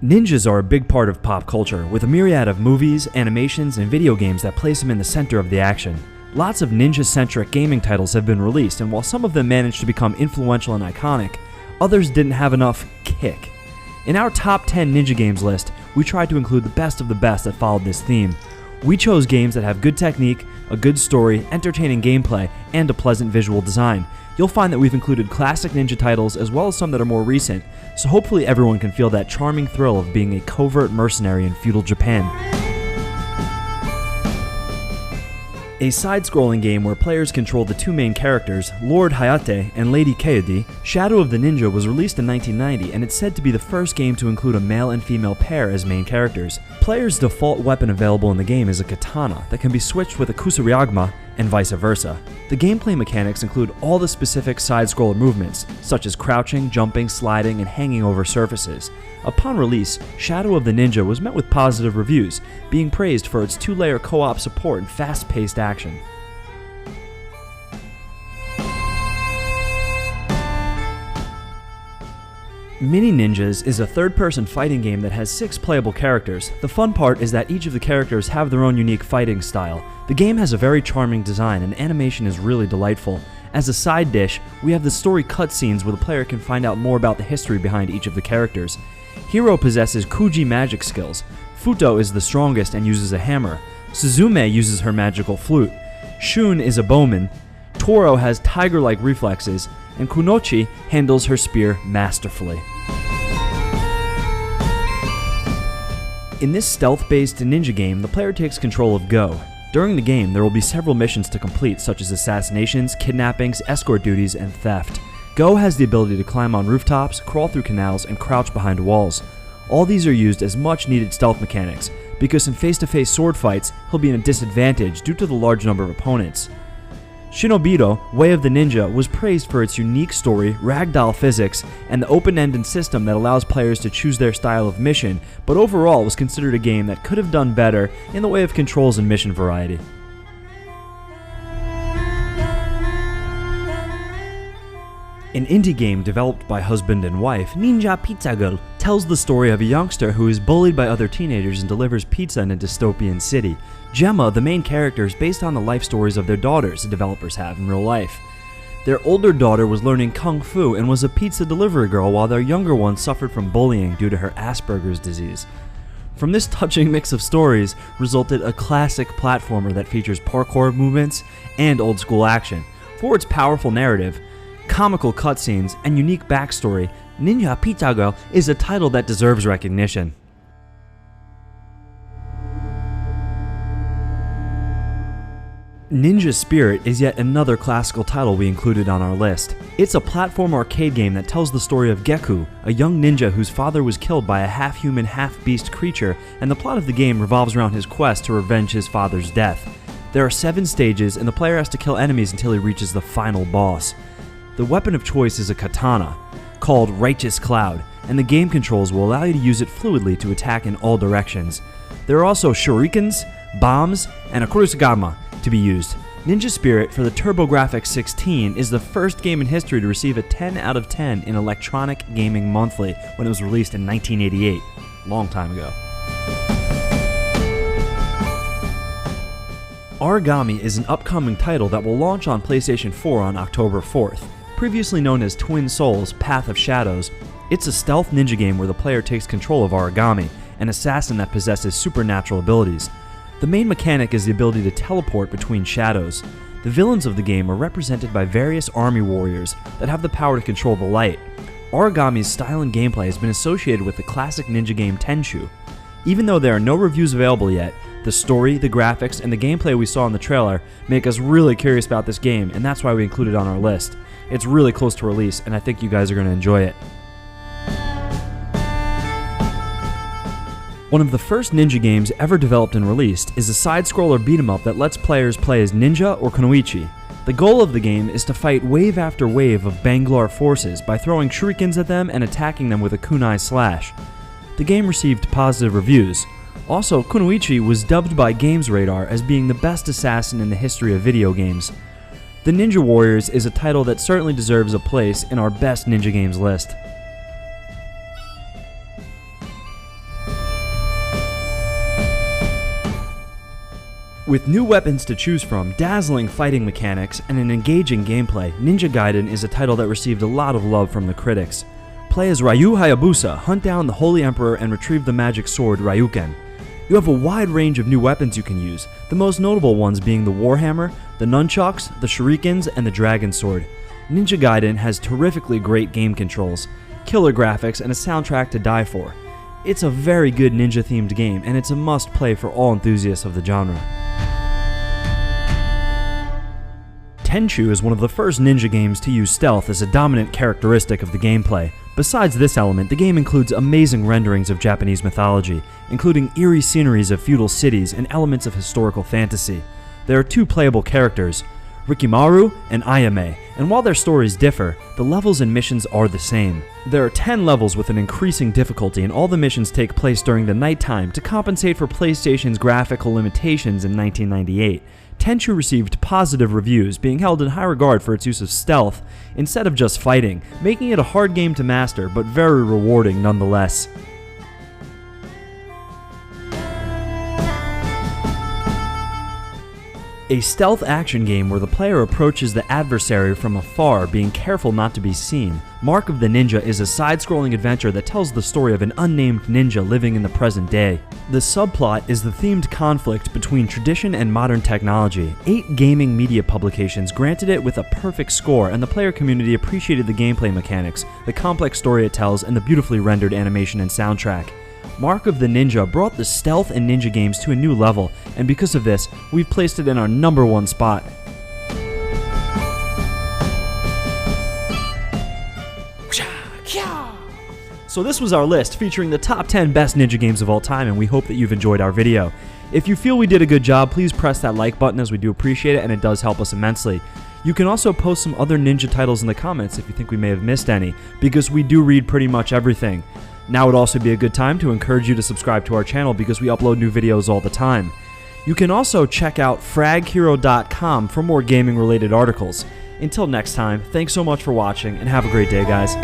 Ninjas are a big part of pop culture, with a myriad of movies, animations, and video games that place them in the center of the action. Lots of ninja-centric gaming titles have been released, and while some of them managed to become influential and iconic, others didn't have enough kick. In our top 10 ninja games list, we tried to include the best of the best that followed this theme. We chose games that have good technique, a good story, entertaining gameplay, and a pleasant visual design. You'll find that we've included classic ninja titles as well as some that are more recent, so hopefully everyone can feel that charming thrill of being a covert mercenary in feudal Japan. A side-scrolling game where players control the two main characters, Lord Hayate and Lady Kayode, Shadow of the Ninja was released in 1990, and it's said to be the first game to include a male and female pair as main characters. Players' default weapon available in the game is a katana that can be switched with a kusarigama and vice versa. The gameplay mechanics include all the specific side-scroller movements, such as crouching, jumping, sliding, and hanging over surfaces. Upon release, Shadow of the Ninja was met with positive reviews, being praised for its two-layer co-op support and fast-paced action. Mini Ninjas is a third-person fighting game that has 6 playable characters. The fun part is that each of the characters have their own unique fighting style. The game has a very charming design and animation is really delightful. As a side dish, we have the story cutscenes where the player can find out more about the history behind each of the characters. Hiro possesses Kuji magic skills. Futo is the strongest and uses a hammer. Suzume uses her magical flute. Shun is a bowman. Toro has tiger-like reflexes, and Kunoichi handles her spear masterfully. In this stealth-based ninja game, the player takes control of Go. During the game, there will be several missions to complete, such as assassinations, kidnappings, escort duties, and theft. Go has the ability to climb on rooftops, crawl through canals, and crouch behind walls. All these are used as much-needed stealth mechanics, because in face-to-face sword fights, he'll be in a disadvantage due to the large number of opponents. Shinobito, Way of the Ninja, was praised for its unique story, ragdoll physics, and the open-ended system that allows players to choose their style of mission, but overall was considered a game that could have done better in the way of controls and mission variety. An indie game developed by husband and wife, Ninja Pizza Girl, tells the story of a youngster who is bullied by other teenagers and delivers pizza in a dystopian city. Gemma, the main character, is based on the life stories of their daughters the developers have in real life. Their older daughter was learning Kung Fu and was a pizza delivery girl, while their younger one suffered from bullying due to her Asperger's disease. From this touching mix of stories resulted a classic platformer that features parkour movements and old-school action. For its powerful narrative, comical cutscenes, and unique backstory, Ninja Pizza Girl is a title that deserves recognition. Ninja Spirit is yet another classical title we included on our list. It's a platform arcade game that tells the story of Geku, a young ninja whose father was killed by a half-human, half-beast creature, and the plot of the game revolves around his quest to revenge his father's death. There are 7 stages, and the player has to kill enemies until he reaches the final boss. The weapon of choice is a katana, called Righteous Cloud, and the game controls will allow you to use it fluidly to attack in all directions. There are also shurikens, bombs, and a kusarigama to be used. Ninja Spirit for the TurboGrafx-16 is the first game in history to receive a 10 out of 10 in Electronic Gaming Monthly when it was released in 1988, long time ago. Origami is an upcoming title that will launch on PlayStation 4 on October 4th. Previously known as Twin Souls: Path of Shadows, it's a stealth ninja game where the player takes control of Origami, an assassin that possesses supernatural abilities. The main mechanic is the ability to teleport between shadows. The villains of the game are represented by various army warriors that have the power to control the light. Origami's style and gameplay has been associated with the classic ninja game Tenchu. Even though there are no reviews available yet, the story, the graphics, and the gameplay we saw in the trailer make us really curious about this game, and that's why we included it on our list. It's really close to release, and I think you guys are going to enjoy it. One of the first ninja games ever developed and released is a side-scroller beat-em-up that lets players play as ninja or kunoichi. The goal of the game is to fight wave after wave of Bangalore forces by throwing shurikens at them and attacking them with a kunai slash. The game received positive reviews. Also, Kunoichi was dubbed by GamesRadar as being the best assassin in the history of video games. The Ninja Warriors is a title that certainly deserves a place in our best ninja games list. With new weapons to choose from, dazzling fighting mechanics, and an engaging gameplay, Ninja Gaiden is a title that received a lot of love from the critics. Play as Ryu Hayabusa, hunt down the Holy Emperor, and retrieve the magic sword Ryuken. You have a wide range of new weapons you can use, the most notable ones being the Warhammer, the Nunchucks, the Shurikens, and the Dragon Sword. Ninja Gaiden has terrifically great game controls, killer graphics, and a soundtrack to die for. It's a very good ninja-themed game, and it's a must-play for all enthusiasts of the genre. Tenchu is one of the first ninja games to use stealth as a dominant characteristic of the gameplay. Besides this element, the game includes amazing renderings of Japanese mythology, including eerie sceneries of feudal cities and elements of historical fantasy. There are two playable characters, Rikimaru and Ayame, and while their stories differ, the levels and missions are the same. There are 10 levels with an increasing difficulty, and all the missions take place during the nighttime to compensate for PlayStation's graphical limitations in 1998. Tenchu received positive reviews, being held in high regard for its use of stealth instead of just fighting, making it a hard game to master, but very rewarding nonetheless. A stealth action game where the player approaches the adversary from afar, being careful not to be seen. Mark of the Ninja is a side-scrolling adventure that tells the story of an unnamed ninja living in the present day. The subplot is the themed conflict between tradition and modern technology. 8 gaming media publications granted it with a perfect score, and the player community appreciated the gameplay mechanics, the complex story it tells, and the beautifully rendered animation and soundtrack. Mark of the Ninja brought the stealth and ninja games to a new level, and because of this, we've placed it in our #1 spot. So this was our list featuring the top 10 best ninja games of all time, and we hope that you've enjoyed our video. If you feel we did a good job, please press that like button, as we do appreciate it and it does help us immensely. You can also post some other ninja titles in the comments if you think we may have missed any, because we do read pretty much everything. Now would also be a good time to encourage you to subscribe to our channel because we upload new videos all the time. You can also check out fraghero.com for more gaming related articles. Until next time, thanks so much for watching and have a great day, guys.